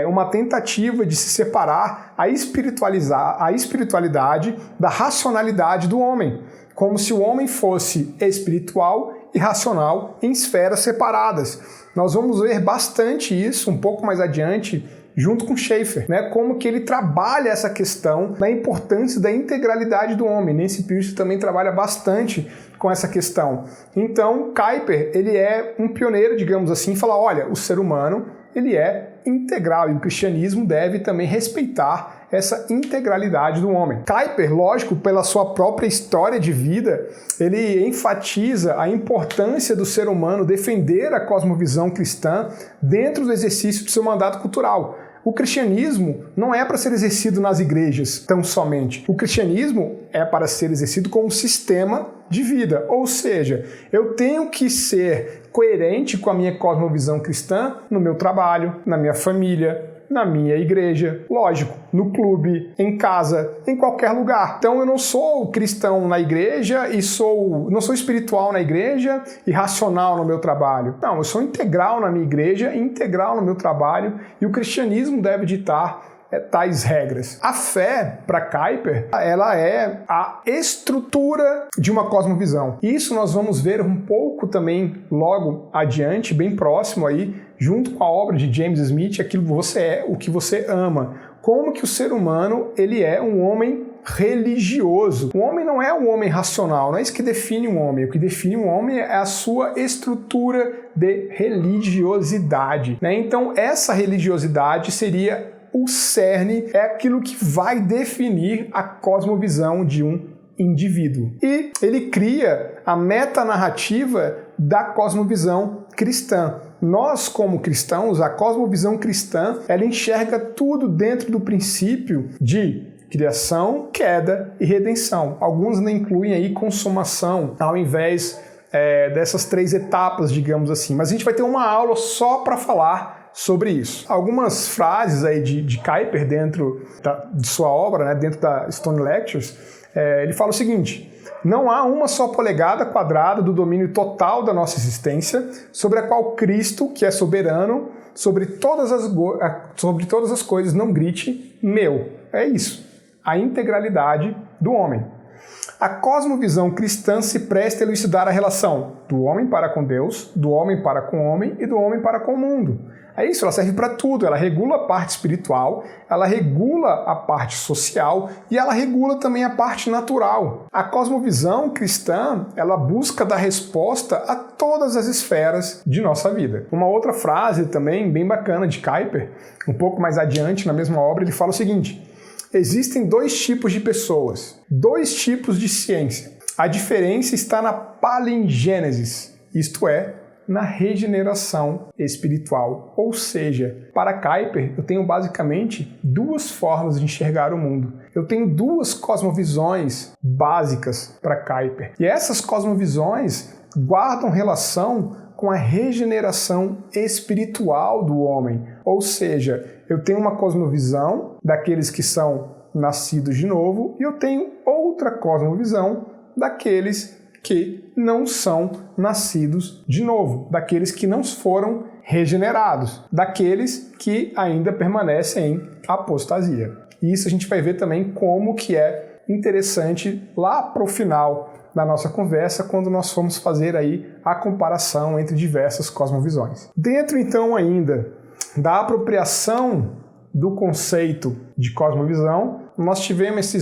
uma tentativa de se separar a espiritualidade da racionalidade do homem, como se o homem fosse espiritual e racional em esferas separadas. Nós vamos ver bastante isso um pouco mais adiante, junto com Schaeffer, como que ele trabalha essa questão da importância da integralidade do homem. Nancy Pearcey também trabalha bastante com essa questão. Então, Kuyper, ele é um pioneiro, digamos assim, e fala, olha, o ser humano, ele é integral e o cristianismo deve também respeitar essa integralidade do homem. Kuyper, lógico, pela sua própria história de vida, ele enfatiza a importância do ser humano defender a cosmovisão cristã dentro do exercício do seu mandato cultural. O cristianismo não é para ser exercido nas igrejas tão somente. O cristianismo é para ser exercido como sistema de vida. Ou seja, eu tenho que ser coerente com a minha cosmovisão cristã no meu trabalho, na minha família, na minha igreja, lógico, no clube, em casa, em qualquer lugar. Então eu não sou cristão na igreja e não sou espiritual na igreja e racional no meu trabalho. Não, eu sou integral na minha igreja e integral no meu trabalho, e o cristianismo deve ditar tais regras. A fé, para Kuyper, ela é a estrutura de uma cosmovisão. Isso nós vamos ver um pouco também logo adiante, bem próximo aí, junto com a obra de James Smith, Aquilo que você é, o que você ama. Como que o ser humano, ele é um homem religioso. O homem não é um homem racional, não é isso que define um homem. O que define um homem é a sua estrutura de religiosidade, Então, essa religiosidade seria o cerne, é aquilo que vai definir a cosmovisão de um indivíduo. E ele cria a metanarrativa da cosmovisão cristã. Nós, como cristãos, a cosmovisão cristã, ela enxerga tudo dentro do princípio de criação, queda e redenção. Alguns ainda incluem aí consumação, ao invés dessas 3 etapas, digamos assim. Mas a gente vai ter uma aula só para falar sobre isso. Algumas frases aí de Kuyper dentro de sua obra, dentro da Stone Lectures, ele fala o seguinte: não há uma só polegada quadrada do domínio total da nossa existência sobre a qual Cristo, que é soberano, sobre todas as coisas, não grite meu. É isso. A integralidade do homem. A cosmovisão cristã se presta a elucidar a relação do homem para com Deus, do homem para com o homem e do homem para com o mundo. É isso, ela serve para tudo. Ela regula a parte espiritual, ela regula a parte social e ela regula também a parte natural. A cosmovisão cristã, ela busca dar resposta a todas as esferas de nossa vida. Uma outra frase também bem bacana de Kuyper, um pouco mais adiante na mesma obra, ele fala o seguinte: existem 2 tipos de pessoas, 2 tipos de ciência. A diferença está na palingênesis, isto é, na regeneração espiritual. Ou seja, para Kuyper, eu tenho basicamente 2 formas de enxergar o mundo. Eu tenho 2 cosmovisões básicas para Kuyper. E essas cosmovisões guardam relação com a regeneração espiritual do homem. Ou seja, eu tenho uma cosmovisão daqueles que são nascidos de novo e eu tenho outra cosmovisão daqueles que não são nascidos de novo, daqueles que não foram regenerados, daqueles que ainda permanecem em apostasia. E isso a gente vai ver também como que é interessante lá para o final da nossa conversa, quando nós formos fazer aí a comparação entre diversas cosmovisões. Dentro, então, ainda da apropriação do conceito de cosmovisão, nós tivemos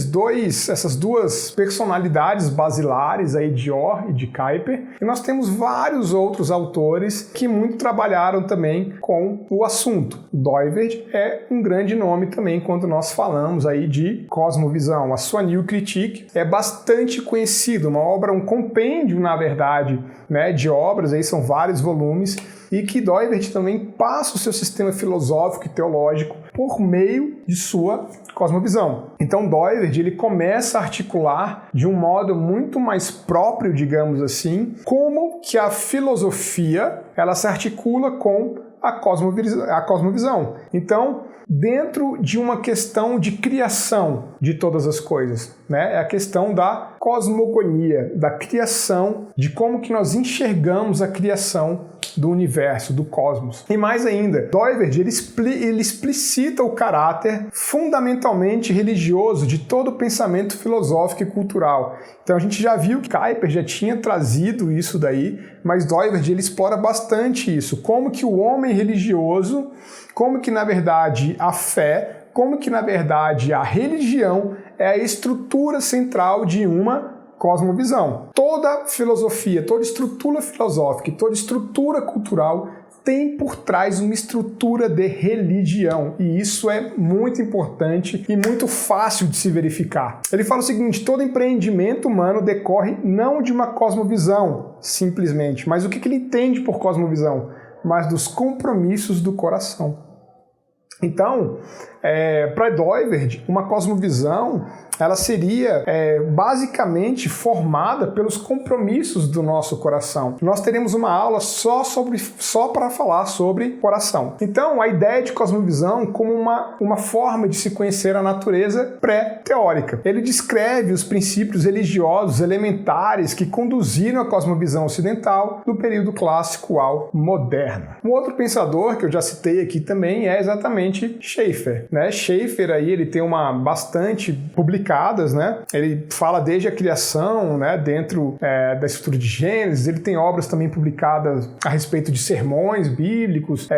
essas duas personalidades basilares aí de Orr e de Kuyper, e nós temos vários outros autores que muito trabalharam também com o assunto. Doivert é um grande nome também quando nós falamos aí de cosmovisão. A sua New Critique é bastante conhecida, uma obra, um compêndio, na verdade, né, de obras, aí são vários volumes, e que Doivert também passa o seu sistema filosófico e teológico por meio de sua cosmovisão. Então Doivert, ele começa a articular de um modo muito mais próprio, digamos assim, como que a filosofia ela se articula com a cosmovisão. Então, dentro de uma questão de criação de todas as coisas, né? É a questão da cosmogonia, da criação, de como que nós enxergamos a criação do universo, do cosmos. E mais ainda, Doivert ele explicita o caráter fundamentalmente religioso de todo o pensamento filosófico e cultural. Então a gente já viu que Kuyper já tinha trazido isso daí, mas Doivert ele explora bastante isso, como que o homem religioso, como que na verdade a fé, como que na verdade a religião é a estrutura central de uma cosmovisão. Toda filosofia, toda estrutura filosófica, toda estrutura cultural tem por trás uma estrutura de religião, e isso é muito importante e muito fácil de se verificar. Ele fala o seguinte: todo empreendimento humano decorre não de uma cosmovisão, simplesmente, mas o que ele entende por cosmovisão? Mas dos compromissos do coração. Então, para Doivert, uma cosmovisão ela seria basicamente formada pelos compromissos do nosso coração. Nós teremos uma aula só para falar sobre coração. Então, a ideia de cosmovisão como uma forma de se conhecer a natureza pré-teórica. Ele descreve os princípios religiosos elementares que conduziram a cosmovisão ocidental do período clássico ao moderno. Um outro pensador que eu já citei aqui também é exatamente Schaeffer, né? Schaeffer aí ele tem bastante publicadas, né? Ele fala desde a criação, né, dentro da estrutura de Gênesis. Ele tem obras também publicadas a respeito de sermões bíblicos,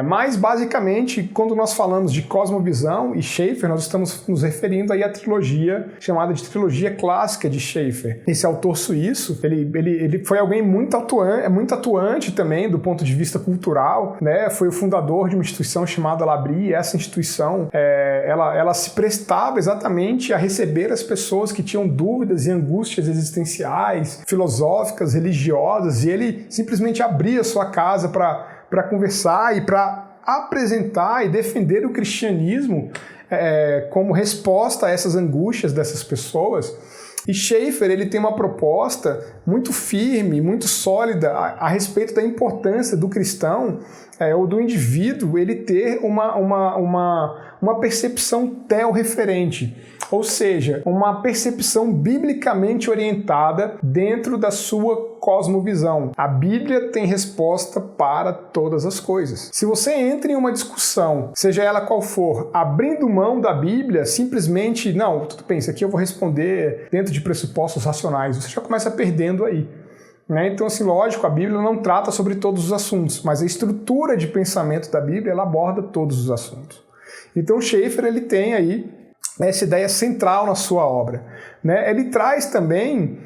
mas basicamente quando nós falamos de cosmovisão e Schaeffer, nós estamos nos referindo aí à trilogia chamada de trilogia clássica de Schaeffer. Esse autor suíço, ele foi alguém muito atuante também do ponto de vista cultural, né? Foi o fundador de uma instituição chamada L'Abri, e essa instituição ela se prestava exatamente a receber as pessoas que tinham dúvidas e angústias existenciais, filosóficas, religiosas, e ele simplesmente abria sua casa para conversar e para apresentar e defender o cristianismo como resposta a essas angústias dessas pessoas. E Schaeffer ele tem uma proposta muito firme, muito sólida a respeito da importância do cristão ou do indivíduo ele ter uma percepção teorreferente, ou seja, uma percepção biblicamente orientada dentro da sua cosmovisão. A Bíblia tem resposta para todas as coisas. Se você entra em uma discussão, seja ela qual for, abrindo mão da Bíblia, simplesmente, não, tudo bem, isso aqui eu vou responder dentro de pressupostos racionais, você já começa perdendo aí. Então, assim, lógico, a Bíblia não trata sobre todos os assuntos, mas a estrutura de pensamento da Bíblia, ela aborda todos os assuntos. Então, Schaeffer, ele tem aí essa ideia central na sua obra, né? Ele traz também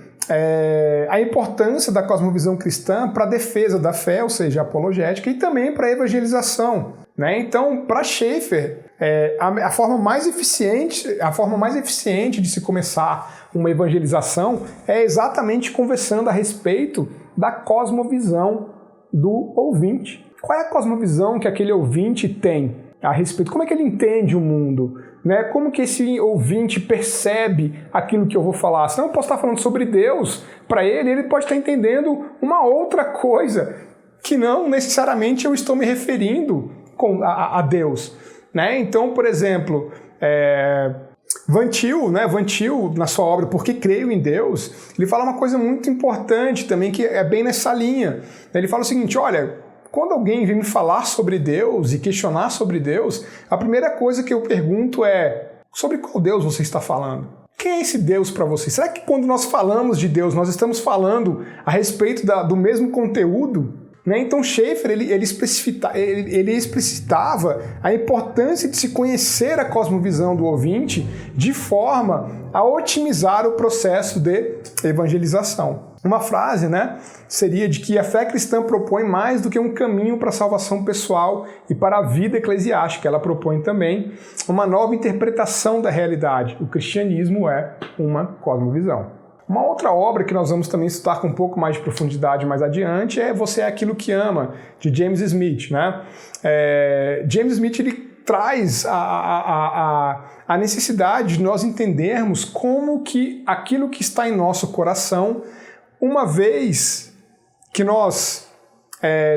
a importância da cosmovisão cristã para a defesa da fé, ou seja, a apologética, e também para a evangelização, né? Então, para Schaeffer, a forma mais eficiente de se começar uma evangelização é exatamente conversando a respeito da cosmovisão do ouvinte. Qual é a cosmovisão que aquele ouvinte tem a respeito? Como é que ele entende o mundo? Né? Como que esse ouvinte percebe aquilo que eu vou falar? Senão eu posso estar falando sobre Deus para ele pode estar entendendo uma outra coisa que não necessariamente eu estou me referindo a Deus. Né? Então, por exemplo, Van Til, na sua obra Por que Creio em Deus, ele fala uma coisa muito importante também, que é bem nessa linha. Ele fala o seguinte: olha, quando alguém vem me falar sobre Deus e questionar sobre Deus, a primeira coisa que eu pergunto é: sobre qual Deus você está falando? Quem é esse Deus para você? Será que quando nós falamos de Deus, nós estamos falando a respeito do mesmo conteúdo? Né? Então Schaeffer ele explicitava a importância de se conhecer a cosmovisão do ouvinte de forma a otimizar o processo de evangelização. Uma frase, né, seria de que a fé cristã propõe mais do que um caminho para a salvação pessoal e para a vida eclesiástica. Ela propõe também uma nova interpretação da realidade. O cristianismo é uma cosmovisão. Uma outra obra que nós vamos também estudar com um pouco mais de profundidade mais adiante é Você é Aquilo que Ama, de James Smith. Né? James Smith ele traz a necessidade de nós entendermos como que aquilo que está em nosso coração, uma vez que nós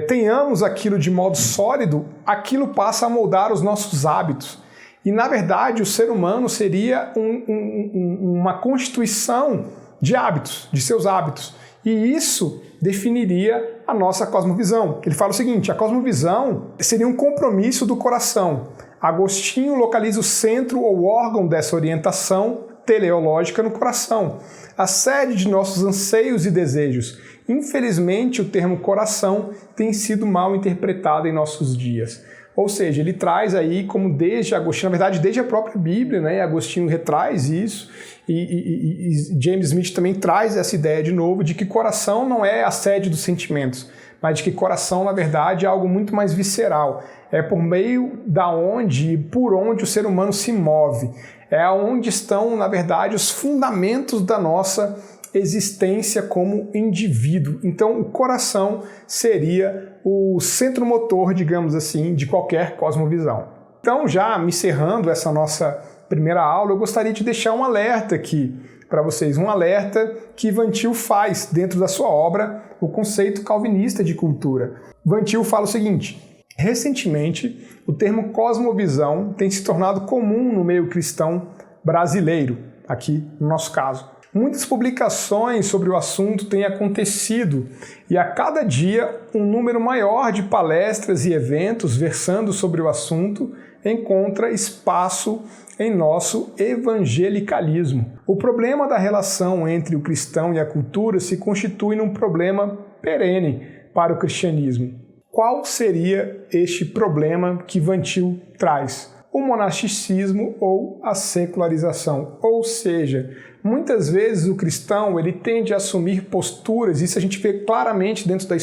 tenhamos aquilo de modo sólido, aquilo passa a moldar os nossos hábitos. E, na verdade, o ser humano seria uma constituição de hábitos, de seus hábitos. E isso definiria a nossa cosmovisão. Ele fala o seguinte: a cosmovisão seria um compromisso do coração. Agostinho localiza o centro ou órgão dessa orientação teleológica no coração, a sede de nossos anseios e desejos. Infelizmente, o termo coração tem sido mal interpretado em nossos dias. Ou seja, ele traz aí, como desde Agostinho, na verdade desde a própria Bíblia, né? Agostinho retraz isso, e James Smith também traz essa ideia de novo, de que coração não é a sede dos sentimentos, mas de que coração, na verdade, é algo muito mais visceral. É por meio da onde e por onde o ser humano se move. É onde estão, na verdade, os fundamentos da nossa existência como indivíduo. Então, o coração seria o centro motor, digamos assim, de qualquer cosmovisão. Então, já me encerrando essa nossa primeira aula, eu gostaria de deixar um alerta aqui para vocês, um alerta que Van Til faz dentro da sua obra, o conceito calvinista de cultura. Van Til fala o seguinte: recentemente, o termo cosmovisão tem se tornado comum no meio cristão brasileiro, aqui no nosso caso. Muitas publicações sobre o assunto têm acontecido e a cada dia um número maior de palestras e eventos versando sobre o assunto encontra espaço em nosso evangelicalismo. O problema da relação entre o cristão e a cultura se constitui num problema perene para o cristianismo. Qual seria este problema que Van Til traz? O monasticismo ou a secularização, ou seja, muitas vezes o cristão ele tende a assumir posturas, isso a gente vê claramente dentro da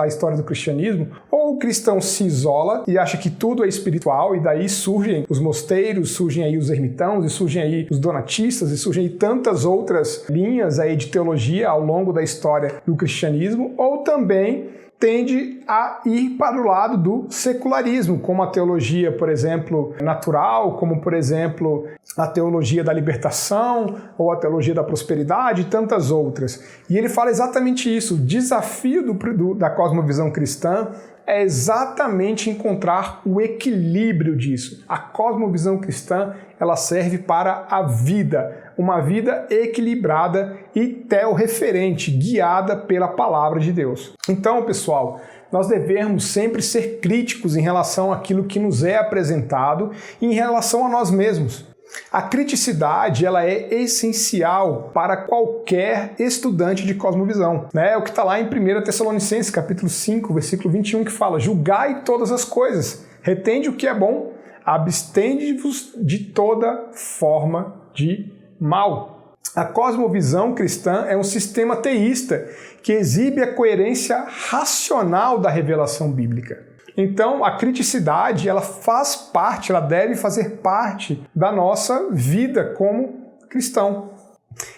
história do cristianismo, ou o cristão se isola e acha que tudo é espiritual, e daí surgem os mosteiros, surgem aí os ermitãos, e surgem aí os donatistas, e surgem aí tantas outras linhas aí de teologia ao longo da história do cristianismo, ou também tende a ir para o lado do secularismo, como a teologia, por exemplo, natural, como, por exemplo, a teologia da libertação ou a teologia da prosperidade e tantas outras. E ele fala exatamente isso. O desafio da cosmovisão cristã é exatamente encontrar o equilíbrio disso. A cosmovisão cristã, ela serve para a vida, uma vida equilibrada e teorreferente, guiada pela palavra de Deus. Então, pessoal, nós devemos sempre ser críticos em relação àquilo que nos é apresentado e em relação a nós mesmos. A criticidade ela é essencial para qualquer estudante de cosmovisão. É o que está lá em 1 Tessalonicenses, capítulo 5, versículo 21, que fala: julgai todas as coisas, retende o que é bom, abstende-vos de toda forma de mal. A cosmovisão cristã é um sistema teísta que exibe a coerência racional da revelação bíblica. Então, a criticidade, ela faz parte, ela deve fazer parte da nossa vida como cristão.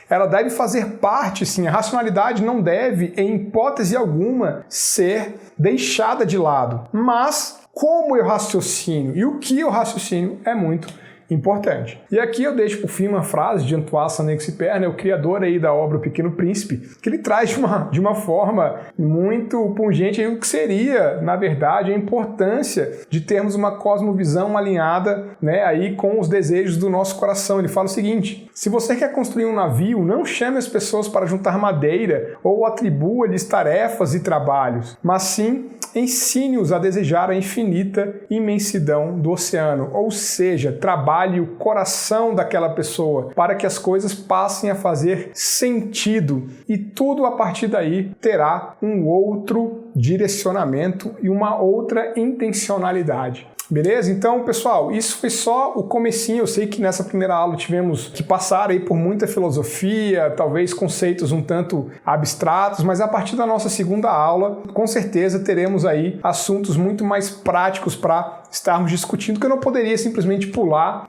Ela deve fazer parte, sim, a racionalidade não deve, em hipótese alguma, ser deixada de lado. Mas, como eu raciocínio e o que eu raciocínio é muito importante. E aqui eu deixo por fim uma frase de Antoine Saint-Exupéry, o criador aí da obra O Pequeno Príncipe, que ele traz de uma forma muito pungente o que seria, na verdade, a importância de termos uma cosmovisão alinhada, né, aí com os desejos do nosso coração. Ele fala o seguinte: se você quer construir um navio, não chame as pessoas para juntar madeira ou atribua-lhes tarefas e trabalhos, mas sim ensine-os a desejar a infinita imensidão do oceano, ou seja, trabalhe trabalhe o coração daquela pessoa para que as coisas passem a fazer sentido e tudo a partir daí terá um outro direcionamento e uma outra intencionalidade. Beleza? Então, pessoal, isso foi só o comecinho. Eu sei que nessa primeira aula tivemos que passar aí por muita filosofia, talvez conceitos um tanto abstratos, mas a partir da nossa segunda aula, com certeza teremos aí assuntos muito mais práticos para estarmos discutindo, que eu não poderia simplesmente pular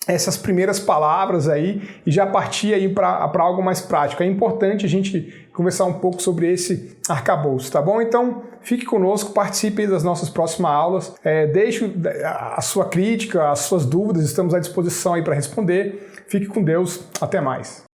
essas primeiras palavras aí e já partir aí para algo mais prático. É importante a gente conversar um pouco sobre esse arcabouço, tá bom? Então, fique conosco, participe das nossas próximas aulas, deixe a sua crítica, as suas dúvidas, estamos à disposição aí para responder. Fique com Deus, até mais.